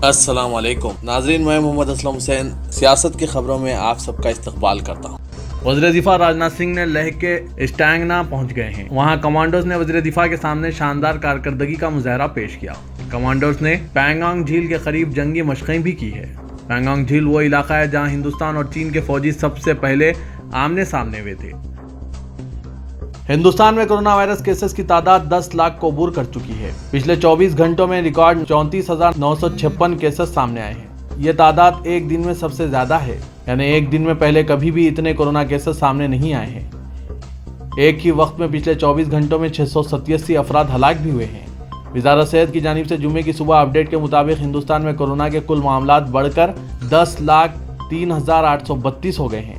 السلام علیکم ناظرین، میں محمد اسلم حسین سیاست کی خبروں میں آپ سب کا استقبال کرتا ہوں۔ وزیر دفاع راجناتھ سنگھ نے لیہ کے اسٹینگنا پہنچ گئے ہیں۔ وہاں کمانڈوز نے وزیر دفاع کے سامنے شاندار کارکردگی کا مظاہرہ پیش کیا۔ کمانڈوز نے پینگانگ جھیل کے قریب جنگی مشقیں بھی کی ہے۔ پینگانگ جھیل وہ علاقہ ہے جہاں ہندوستان اور چین کے فوجی سب سے پہلے آمنے سامنے ہوئے تھے۔ ہندوستان میں کورونا وائرس کیسز کی تعداد 10 لاکھ کو عبور کر چکی ہے۔ پچھلے 24 گھنٹوں میں ریکارڈ 34,956 کیسز سامنے آئے ہیں۔ یہ تعداد ایک دن میں سب سے زیادہ ہے، یعنی ایک دن میں پہلے کبھی بھی اتنے کورونا کیسز سامنے نہیں آئے ہیں۔ ایک ہی وقت میں پچھلے 24 گھنٹوں میں 687 افراد ہلاک بھی ہوئے ہیں۔ وزارت صحت کی جانب سے جمعے کی صبح اپڈیٹ کے مطابق ہندوستان میں کورونا کے کل معاملات بڑھ کر 10,03,832 ہو گئے ہیں۔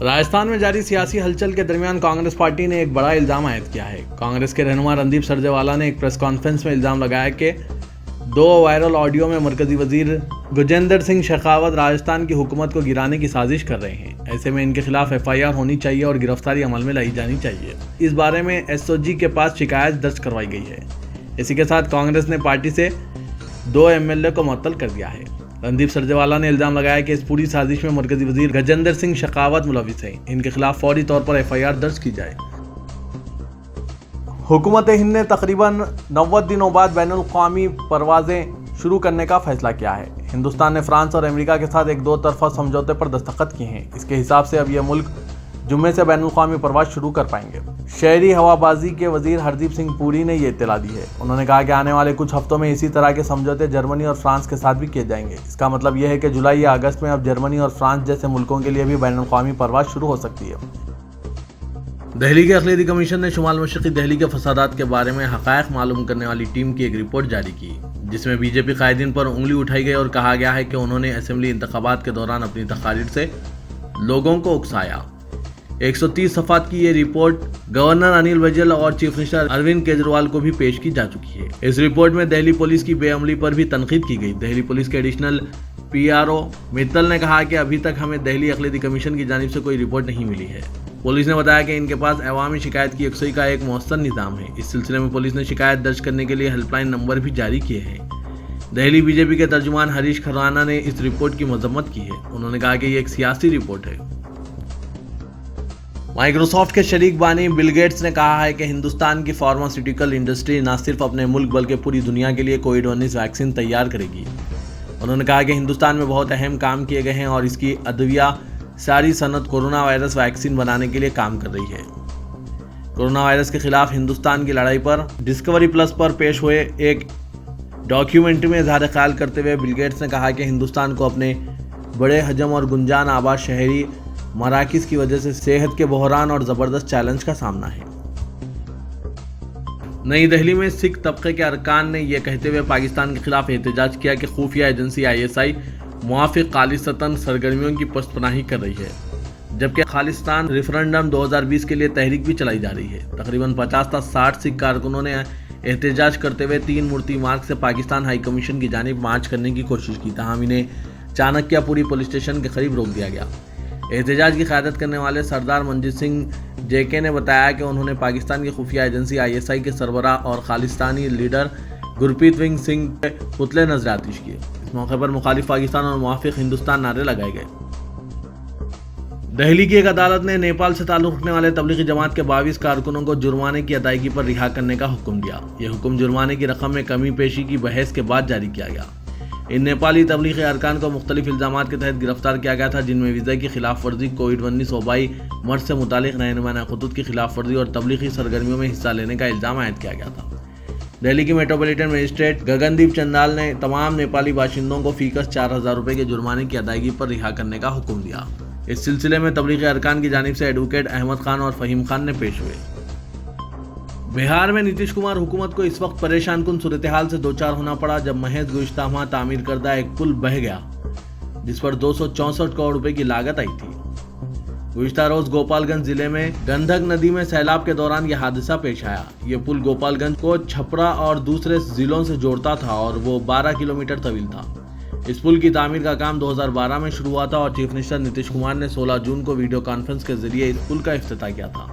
راجستھان میں جاری سیاسی ہلچل کے درمیان کانگریس پارٹی نے ایک بڑا الزام عائد کیا ہے۔ کانگریس کے رہنما رندیپ سرجیوالا نے ایک پریس کانفرنس میں الزام لگایا کہ 2 وائرل آڈیو میں مرکزی وزیر گجیندر سنگھ شیخاوت راجستھان کی حکومت کو گرانے کی سازش کر رہے ہیں۔ ایسے میں ان کے خلاف FIR ہونی چاہیے اور گرفتاری عمل میں لائی جانی چاہیے۔ اس بارے میں SOG کے پاس شکایت درج کروائی گئی ہے۔ اسی کے ساتھ کانگریس نے پارٹی سے 2 MLA کو معطل کر دیا ہے۔ رندیپ سرجیوالا نے الزام لگایا کہ اس پوری سازش میں مرکزی وزیر گجیندر سنگھ شیخاوت ملوث ہیں۔ ان کے خلاف فوری طور پر FIR درج کی جائے۔ حکومت ہند نے تقریباً 90 دنوں بعد بین الاقوامی پروازیں شروع کرنے کا فیصلہ کیا ہے۔ ہندوستان نے فرانس اور امریکہ کے ساتھ ایک 2 طرفہ سمجھوتے پر دستخط کیے ہیں۔ اس کے حساب سے اب یہ ملک جمعے سے بین الاقوامی پرواز شروع کر پائیں گے۔ شہری ہوا بازی کے وزیر ہردیپ سنگھ پوری نے یہ اطلاع دی ہے۔ انہوں نے کہا کہ آنے والے کچھ ہفتوں میں اسی طرح کے سمجھوتے جرمنی اور فرانس کے ساتھ بھی کیے جائیں گے۔ اس کا مطلب یہ ہے کہ جولائی یا اگست میں اب جرمنی اور فرانس جیسے ملکوں کے لیے بھی بین الاقوامی پرواز شروع ہو سکتی ہے۔ دہلی کے اقلیتی کمیشن نے شمال مشرقی دہلی کے فسادات کے بارے میں حقائق معلوم کرنے والی ٹیم کی ایک رپورٹ جاری کی، جس میں BJP قائدین پر انگلی اٹھائی گئی اور کہا گیا ہے کہ انہوں نے اسمبلی انتخابات کے دوران اپنی تقاریر سے لوگوں کو اکسایا۔ 130 صفحات کی یہ رپورٹ گورنر انل بیجل اور چیف منسٹر اروند کیجریوال کو بھی پیش کی جا چکی ہے۔ اس رپورٹ میں دہلی پولیس کی بے عملی پر بھی تنقید کی گئی۔ دہلی پولیس کے ایڈیشنل PRO متل نے کہا کہ ابھی تک ہمیں دہلی اقلیتی کمیشن کی جانب سے کوئی رپورٹ نہیں ملی ہے۔ پولیس نے بتایا کہ ان کے پاس عوامی شکایت کی یکسوئی کا ایک مؤثر نظام ہے۔ اس سلسلے میں پولیس نے شکایت درج کرنے کے لیے ہیلپ لائن نمبر بھی جاری کیے ہیں۔ دہلی BJP کے ترجمان ہریش کھرانا نے اس رپورٹ کی مذمت کی ہے۔ انہوں نے کہا کہ یہ ایک سیاسی رپورٹ ہے۔ مائیکروسافٹ کے شریک بانی بل گیٹس نے کہا ہے کہ ہندوستان کی فارماسیوٹیکل انڈسٹری نہ صرف اپنے ملک بلکہ پوری دنیا کے لیے کووڈ-19 ویکسین تیار کرے گی۔ انہوں نے کہا کہ ہندوستان میں بہت اہم کام کیے گئے ہیں اور اس کی ادویہ ساری صنعت کورونا وائرس ویکسین بنانے کے لیے کام کر رہی ہے۔ کورونا وائرس کے خلاف ہندوستان کی لڑائی پر ڈسکوری پلس پر پیش ہوئے ایک ڈاکیومنٹری میں اظہار خیال کرتے ہوئے بل گیٹس نے کہا کہ ہندوستان کو اپنے بڑے حجم اور گنجان آباد شہری مراکز کی وجہ سے صحت کے بحران اور زبردست چیلنج کا سامنا ہے۔ نئی دہلی میں سکھ طبقے کے ارکان نے یہ کہتے ہوئے پاکستان کے خلاف احتجاج کیا کہ خفیہ ایجنسی ISI موافق خالصتاً سرگرمیوں کی پشت پناہی کر رہی ہے، جبکہ خالصتان ریفرنڈم 2020 کے لیے تحریک بھی چلائی جا رہی ہے۔ تقریباً 50 تا 60 سکھ کارکنوں نے احتجاج کرتے ہوئے 3 مورتی مارگ سے پاکستان ہائی کمیشن کی جانب مارچ کرنے کی کوشش کی، تاہم انہیں چانکیہ پوری پولیس اسٹیشن کے قریب روک دیا گیا۔ احتجاج کی قیادت کرنے والے سردار منجیت سنگھ JK نے بتایا کہ انہوں نے پاکستان کی خفیہ ایجنسی ISI کے سربراہ اور خالصتانی لیڈر گرپریت ونگ سنگھ کے پتلے نظر آتش کیے۔ اس موقع پر مخالف پاکستان اور موافق ہندوستان نعرے لگائے گئے۔ دہلی کی ایک عدالت نے نیپال سے تعلق رکھنے والے تبلیغی جماعت کے 22 کارکنوں کو جرمانے کی ادائیگی پر رہا کرنے کا حکم دیا۔ یہ حکم جرمانے کی رقم میں کمی پیشی کی بحث کے بعد جاری کیا گیا۔ ان نیپالی تبلیغی ارکان کو مختلف الزامات کے تحت گرفتار کیا گیا تھا، جن میں ویزا کی خلاف ورزی، کووڈ-19 وبائی مرض سے متعلق رہنمانہ خطوط کی خلاف ورزی اور تبلیغی سرگرمیوں میں حصہ لینے کا الزام عائد کیا گیا تھا۔ دہلی کی میٹروپولیٹن مجسٹریٹ گگن دیپ چندال نے تمام نیپالی باشندوں کو فی کس 4,000 روپے کے جرمانے کی ادائیگی پر رہا کرنے کا حکم دیا۔ اس سلسلے میں تبلیغی ارکان کی جانب سے ایڈوکیٹ احمد خان اور فہیم خان نے پیش ہوئے۔ بہار میں نتیش کمار حکومت کو اس وقت پریشان کن صورتحال سے دوچار ہونا پڑا جب محض گزشتہ ماہ تعمیر کردہ ایک پل بہہ گیا، جس پر 264 کروڑ روپے کی لاگت آئی تھی۔ گزشتہ روز گوپال گنج ضلع میں گندھک ندی میں سیلاب کے دوران یہ حادثہ پیش آیا۔ یہ پل گوپال گنج کو چھپرا اور دوسرے ضلعوں سے جوڑتا تھا اور وہ 12 کلومیٹر طویل تھا۔ اس پل کی تعمیر کا کام 2012 میں شروع ہوا تھا اور چیف منسٹر نتیش کمار نے 16 جون کو ویڈیو کانفرنس کے ذریعے اس پل کا افتتاح کیا تھا۔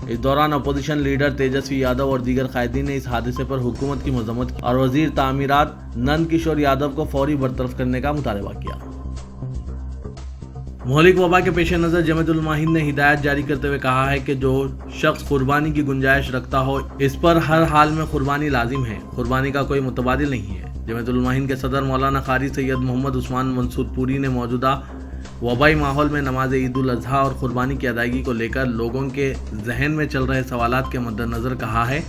इस दौरान अपोजिशन लीडर तेजस्वी यादव और दीगर कायदीन ने इस हादसे पर हुकूमत की मजम्मत की और वजीर तामीरात नंद किशोर यादव को फौरी बरतरफ करने का मुतालबा किया। मोहलिक वबा के पेश नज़र जमीयतुल उलमा ने हिदायत जारी करते हुए कहा है कि जो शख्स कुर्बानी की गुंजाइश रखता हो इस पर हर हाल में कुर्बानी लाजिम है, कुर्बानी का कोई मुतबादिल नहीं है। जमीयतुल उलमा के सदर मौलाना कारी सैयद मोहम्मद उस्मान मंसूरपुरी ने मौजूदा वबाई माहौल में नमाज ईद उल अजहा और कुर्बानी की अदायगी को लेकर लोगों के जहन में चल रहे सवालात के मद्देनजर कहा है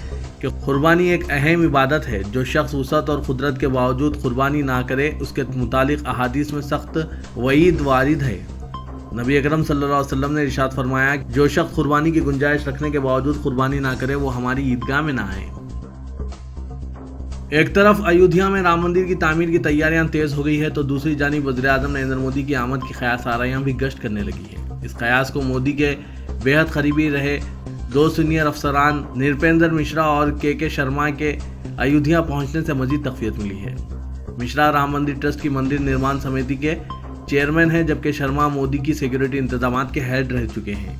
कि कुर्बानी एक अहम इबादत है। जो शख्स वसअत और कुदरत के बावजूद कुर्बानी ना करे उसके मुतालिक अहादीस में सख्त वईद वारिद है। नबी अकरम सल्लल्लाहु अलैहि वसल्लम ने इरशाद फरमाया, जो शख्स कुर्बानी की गुंजाइश रखने के बावजूद कुर्बानी ना करे वो हमारी ईदगाह में ना आए। एक तरफ अयोध्या में राम मंदिर की तामीर की तैयारियां तेज हो गई है तो दूसरी जानिब वज़ीर-ए-आज़म नरेंद्र मोदी की आमद की क़यास आराइयां भी गश्त करने लगी है। इस क़यास को मोदी के बेहद करीबी रहे दो सीनियर अफसरान नृपेंद्र मिश्रा और के शर्मा के अयोध्या पहुंचने से मजीद तक़वियत मिली है। मिश्रा राम मंदिर ट्रस्ट की मंदिर निर्माण समिति के चेयरमैन हैं, जबकि शर्मा मोदी की सिक्योरिटी इंतजामात के हेड रह चुके हैं।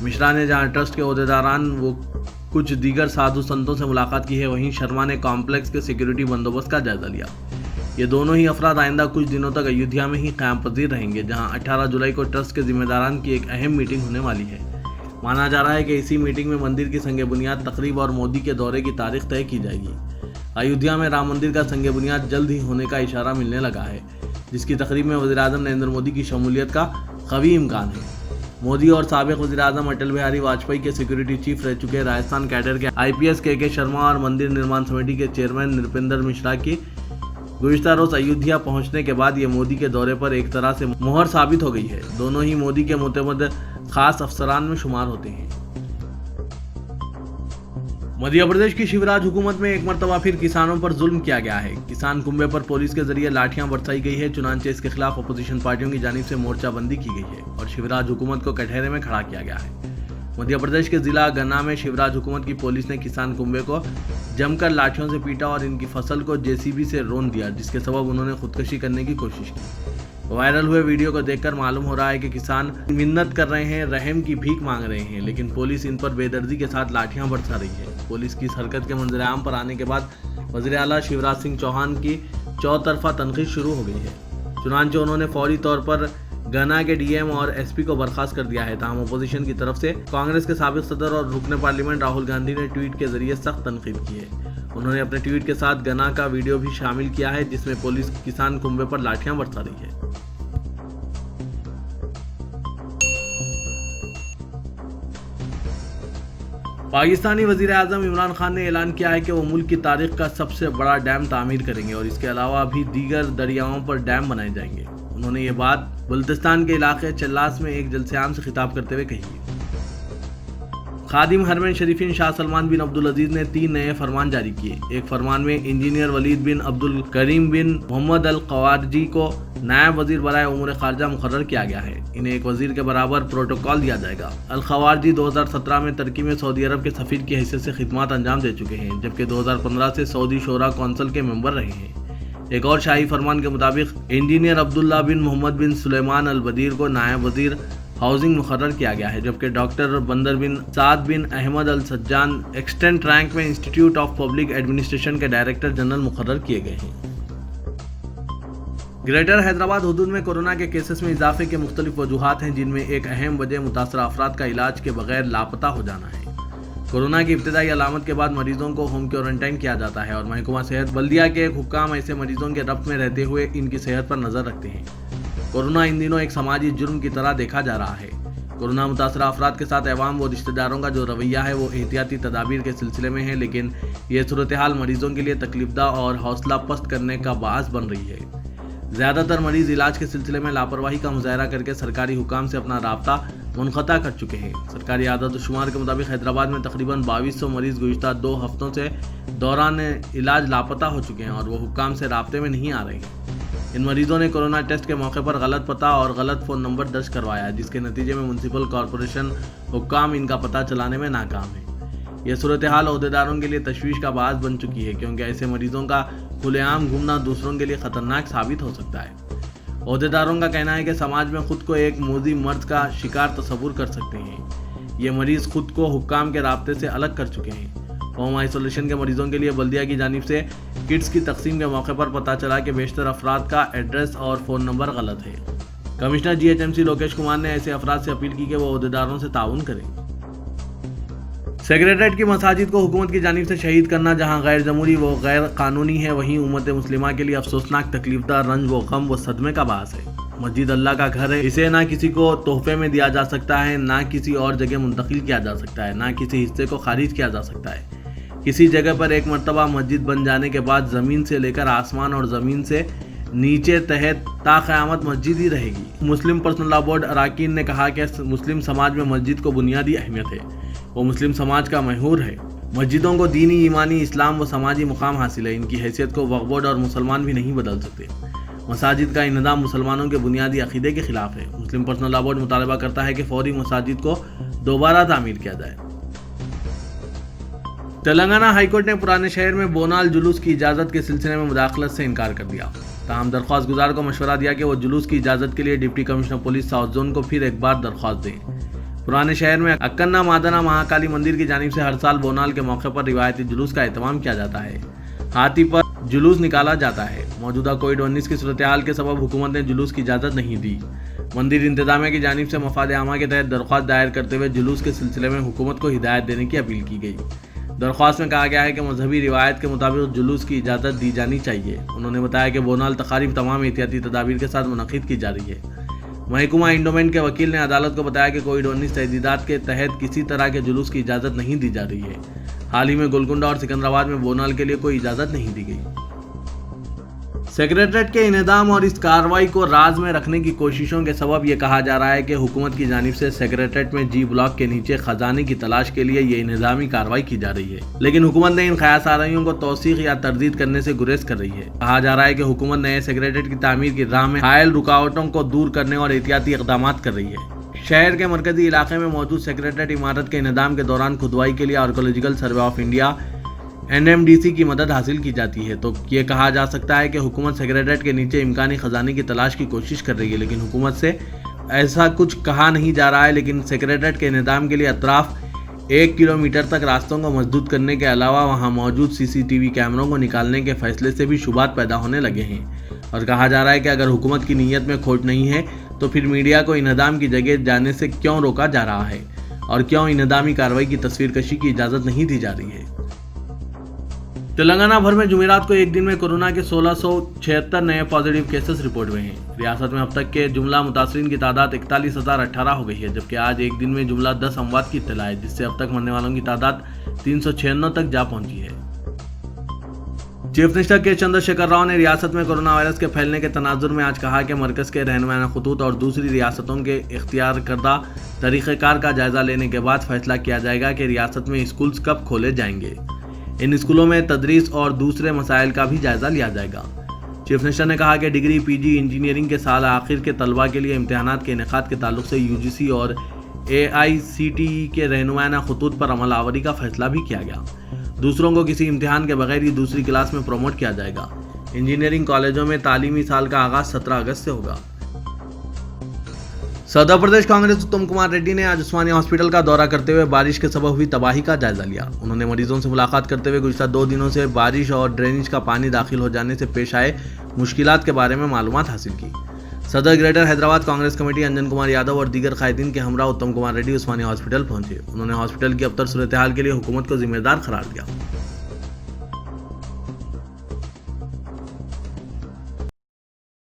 मिश्रा ने जहां ट्रस्ट के ओहदेदारान वो कुछ दीगर साधु संतों से मुलाकात की है, वहीं शर्मा ने कॉम्प्लेक्स के सिक्योरिटी बंदोबस्त का जायजा लिया। ये दोनों ही अफराद आइंदा कुछ दिनों तक अयोध्या में ही क़याम पज़ीर रहेंगे, जहां 18 जुलाई को ट्रस्ट के जिम्मेदारान की एक अहम मीटिंग होने वाली है। माना जा रहा है कि इसी मीटिंग में मंदिर की संग बुनियाद तकरीब और मोदी के दौरे की तारीख तय की जाएगी। अयोध्या में राम मंदिर का संग बुनियाद जल्द ही होने का इशारा मिलने लगा है, जिसकी तकरीब में वज़ीर-ए-आज़म नरेंद्र मोदी की शमूलियत का कवी इम्कान है। मोदी और साबिक़ वज़ीर-ए-आज़म अटल बिहारी वाजपेयी के सिक्योरिटी चीफ रह चुके राजस्थान कैडर के IPS के शर्मा और मंदिर निर्माण समिति के चेयरमैन नृपेंद्र मिश्रा की गुज़िश्ता रोज़ अयोध्या पहुंचने के बाद ये मोदी के दौरे पर एक तरह से मुहर साबित हो गई है। दोनों ही मोदी के मुतमद खास अफसरान में शुमार होते हैं। मध्य प्रदेश की शिवराज हुकूमत में एक मरतबा फिर किसानों पर जुल्म किया गया है। किसान कुंभे पर पुलिस के जरिए लाठियां बरसाई गई है। चुनांचे इसके खिलाफ अपोजिशन पार्टियों की जानिब से मोर्चाबंदी की गई है और शिवराज हुकूमत को कटहरे में खड़ा किया गया है। मध्य प्रदेश के जिला गन्ना में शिवराज हुकूमत की पुलिस ने किसान कुंभे को जमकर लाठियों से पीटा और इनकी फसल को JCB से रौंद दिया, जिसके सबब उन्होंने खुदकशी करने की कोशिश की। वायरल हुए वीडियो को देखकर मालूम हो रहा है कि किसान मिन्नत कर रहे हैं, रहम की भीख मांग रहे हैं, लेकिन पुलिस इन पर बेदर्दी के साथ लाठियां बरसा रही है। पुलिस की इस हरकत के मंजर-ए-आम पर आने के बाद वज़ीर आला शिवराज सिंह चौहान की चौतरफा तनकीद शुरू हो गई है। चुनांचे उन्होंने फौरी तौर पर गन्ना के DM और SP को बर्खास्त कर दिया है। ताहम अपोजिशन की तरफ से कांग्रेस के साबिक़ सदर और रुकने पार्लियामेंट राहुल गांधी ने ट्वीट के जरिए सख्त तनकीद की है। उन्होंने अपने ट्वीट के साथ गन्ना का वीडियो भी शामिल किया है, जिसमें पुलिस किसान कुंभे पर लाठियां बरसा रही है। पाकिस्तानी वज़ीर-ए-आज़म इमरान खान ने ऐलान किया है कि वो मुल्क की तारीख का सबसे बड़ा डैम तामीर करेंगे और इसके अलावा भी दीगर दरियाओं पर डैम बनाए जाएंगे। उन्होंने ये बात बल्तिस्तान के इलाके चल्लास में एक जलसे-आम से खिताब करते हुए कही। खादिम हरमैन शरीफीन शाह सलमान बिन अब्दुल अजीज ने 3 नए फरमान जारी किए। एक फरमान में इंजीनियर वलीद बिन अब्दुल करीम बिन मोहम्मद अल क़वारजी को नायब वजीर बराए उमूर खारजा मुकर्रर किया गया है। इन्हें एक वजीर के बराबर प्रोटोकॉल दिया जाएगा। अल क़वारजी 2017 में तुर्की में सऊदी अरब के सफ़ीर की हैसियत से खिदमत अंजाम दे चुके हैं, जबकि 2015 से सऊदी शोरा कौंसिल के मेंबर रहे हैं। एक और शाही फरमान के मुताबिक इंजीनियर अब्दुल्ला बिन मोहम्मद बिन सुलेमान अल बदीर को नायब वजीर हाउसिंग मुकर्रर किया गया है, जबकि डॉक्टर बंदर बिन साद बिन अहमद अल सज्जान एक्सटेंट रैंक में इंस्टीट्यूट ऑफ पब्लिक एडमिनिस्ट्रेशन के डायरेक्टर जनरल मुकर्रर किए गए हैं। ग्रेटर हैदराबाद हुदूद में कोरोना के केसेस में इजाफे के मुख्तलिफ वजूहात हैं, जिनमें एक अहम वजह मुतासरा अफराद का इलाज के बगैर लापता हो जाना है। कोरोना की इब्तिदाई अलामत के बाद मरीजों को होम क्वारंटाइन किया जाता है और महकमा सेहत बल्दिया के हुक्काम ऐसे मरीजों के रब्त में रहते हुए इनकी सेहत पर नजर रखते हैं। कोरोना इन दिनों एक समाजी जुर्म की तरह देखा जा रहा है। कोरोना मुतासरा अफराद के साथ अवाम व रिश्तेदारों का जो रवैया है वो एहतियाती तदाबीर के सिलसिले में है, लेकिन ये सूरत हाल मरीजों के लिए तकलीफदा और हौसला पस्त करने का बास बन रही है। ज़्यादातर मरीज इलाज के सिलसिले में लापरवाही का मुजाहरा करके सरकारी हुकाम से अपना राब्ता मुनक़ता कर चुके हैं। सरकारी आदत शुमार के मुताबिक हैदराबाद में तकरीबन 2200 मरीज गुज़िश्ता 2 हफ्तों से दौरान इलाज लापता हो चुके हैं और वो हुकाम से राब्ते में नहीं आ रहे हैं। इन मरीजों ने कोरोना टेस्ट के मौके पर गलत पता और गलत फ़ोन नंबर दर्ज करवाया, जिसके नतीजे में म्युनिसिपल कॉरपोरेशन हुक्काम इनका पता चलाने में नाकाम है। यह सूरत हाल अहदेदारों के लिए तशवीश का बास बन चुकी है, क्योंकि ऐसे मरीजों का खुलेआम घूमना दूसरों के लिए खतरनाक साबित हो सकता है। अहदेदारों का कहना है कि समाज में खुद को एक मोदी मर्ज का शिकार तस्वुर कर सकते हैं। ये मरीज खुद को हुक्काम के राब्ते से अलग कर चुके हैं। होम आइसोलेशन के मरीजों के लिए बल्दिया की जानिब से किट्स की तकसीम के मौके पर पता चला कि बेशतर अफराद का एड्रेस और फ़ोन नंबर गलत है। कमिश्नर GHMC लोकेश कुमार ने ऐसे अफराद से अपील की कि वो अहदेदारों से ताउन करें। सेक्रेटरीट की मसाजिद को हुकूमत की जानिब से शहीद करना जहां गैर जमहूरी व गैर कानूनी है, वहीं उम्मत मुस्लिमा के लिए अफसोसनाक, तकलीफदार, रंज व गम व सदमे का बास है। मस्जिद अल्लाह का घर है, इसे ना किसी को तोहफे में दिया जा सकता है, ना किसी और जगह मुंतकिल किया जा सकता है, ना किसी हिस्से को खारिज किया जा सकता है। किसी जगह पर एक मरतबा मस्जिद बन जाने के बाद ज़मीन से लेकर आसमान और ज़मीन से नीचे तहत ता क़यामत मस्जिद ही रहेगी। मुस्लिम पर्सनल लॉ बोर्ड अरकान ने कहा कि मुस्लिम समाज में मस्जिद को बुनियादी अहमियत है, वो मुस्लिम समाज का महूर है। मस्जिदों को दीनी, ईमानी, इस्लाम व समाजी मुकाम हासिल है। इनकी हैसियत को वक्फ बोर्ड और मुसलमान भी नहीं बदल सकते। मसाजिद का इंतज़ाम मुसलमानों के बुनियादी अकीदे के खिलाफ है। मुस्लिम पर्सनल लॉ बोर्ड मुतालबा करता है कि फौरी मसाजिद को दोबारा तामीर किया जाए। तेलंगाना हाईकोर्ट ने पुराने शहर में बोनाल जुलूस की इजाज़त के सिलसिले में मुदाखलत से इनकार कर दिया। ताहम दरख्वास्त गुजार को मशवरा दिया कि वो जुलूस की इजाज़त के लिए deputy commissioner police south zone को फिर एक बार दरख्वास्त दें। पुराने शहर में अक्कन्ना मादना महाकाली मंदिर की जानिब से हर साल बोनाल के मौके पर रिवायती जुलूस का एहतमाम किया जाता है। हाथी पर जुलूस निकाला जाता है। मौजूदा कोविड-19 की सूरत हाल के सबब हुकूमत ने जुलूस की इजाज़त नहीं दी। मंदिर इंतजामिया की जानिब से मफाद आमा के तहत दरख्वास्त दायर करते हुए जुलूस के सिलसिले में हुकूमत को हिदायत देने की अपील की गई। दरख्वास्त में कहा गया है कि मजहबी रिवायत के मुताबिक जुलूस की इजाज़त दी जानी चाहिए। उन्होंने बताया कि बोनाल तकारीब तमाम एहतियाती तदाबीर के साथ मुनक़िद की जा रही है। महकमा इंडोमेंट के वकील ने अदालत को बताया कि कोविड-19 तहदीदात के तहत किसी तरह के जुलूस की इजाज़त नहीं दी जा रही है। हाल ही में गोलकुंडा और सिकंदराबाद में बोनाल के लिए कोई इजाज़त नहीं दी गई। सेक्रेटरीट के इनेदाम और इस कार्रवाई को राज में रखने की कोशिशों के सबब ये कहा जा रहा है कि हुकूमत की जानिब से सेक्रेटरीट में जी ब्लॉक के नीचे खजाने की तलाश के लिए ये इनेदामी कार्रवाई की जा रही है, लेकिन हुकूमत ने इन ख्यासाराइयों को तौसीक या तरदीद करने से गुरेज कर रही है। कहा जा रहा है कि हुकूमत नए सेक्रेटरीट की तामीर की राह में हायल रुकावटों को दूर करने और एहतियाती इक़दाम कर रही है। शहर के मरकजी इलाके में मौजूद सेक्रेटरीट इमारत के इनेदाम के दौरान खुदवाई के लिए archaeological survey of India NMDC की मदद हासिल की जाती है। तो ये कहा जा सकता है कि हुकूमत सेक्रेटरीट के नीचे इम्कानी खजाने की तलाश की कोशिश कर रही है, लेकिन हुकूमत से ऐसा कुछ कहा नहीं जा रहा है। लेकिन सेक्रेटरीट के निज़ाम के लिए अतराफ 1 किलोमीटर तक रास्तों को मजबूत करने के अलावा वहां मौजूद CCTV कैमरों को निकालने के फैसले से भी शुबात पैदा होने लगे हैं। और कहा जा रहा है कि अगर हुकूमत की नीयत में खोट नहीं है तो फिर मीडिया को इनेदाम की जगह जाने से क्यों रोका जा रहा है और क्यों इनेदामी कार्रवाई की तस्वीर कशी की इजाज़त नहीं दी जा रही है। तेलंगाना भर में जुमेरात को एक दिन में कोरोना के 1676 नए पॉजिटिव केसेस रिपोर्ट हुए हैं। रियासत में अब तक के जुमला मुतासरीन की तादाद 41,018 हो गई है, जबकि आज एक दिन में जुमला 10 अमवात की इत्तला है, जिससे अब तक मरने वालों की तादाद 396 तक जा पहुंची है। चीफ मिनिस्टर के चंद्रशेखर राव ने रियासत में कोरोना वायरस के फैलने के तनाजुर में आज कहा कि मरकज के रहनुमाना खतूत और दूसरी रियासतों के इख्तियार करदा तरीक़ेकार का जायजा लेने के बाद फैसला किया जाएगा कि रियासत में स्कूल्स कब खोले जाएंगे। इन स्कूलों में तदरीस और दूसरे मसाइल का भी जायजा लिया जाएगा। चीफ मिनिस्टर ने कहा कि डिग्री, PG, इंजीनियरिंग के साल आखिर के तलबा के लिए इम्तिहानात के इनेकाद के ताल्लुक से UGC और AICTE के रहनुमाना खतूत पर अमल आवरी का फैसला भी किया गया। दूसरों को किसी इम्तिहान के बगैर ही दूसरी क्लास में प्रमोट किया जाएगा। इंजीनियरिंग कॉलेजों में तालीमी साल का आगाज 17 अगस्त से होगा। सदर प्रदेश कांग्रेस उत्तम कुमार रेड्डी ने आज उस्मानिया हॉस्पिटल का दौरा करते हुए बारिश के सबब हुई तबाही का जायजा लिया। उन्होंने मरीजों से मुलाकात करते हुए गुज़िश्ता 2 दिनों से बारिश और ड्रेनेज का पानी दाखिल हो जाने से पेश आए मुश्किलात के बारे में मालूमात हासिल की। सदर ग्रेटर हैदराबाद कांग्रेस कमेटी अंजन कुमार यादव और दीगर कायदीन के हमरा उत्तम कुमार रेड्डी उस्मानिया हॉस्पिटल पहुंचे। उन्होंने हॉस्पिटल की अबतर सूरत हाल के लिए हुकूमत को जिम्मेदार करार दिया।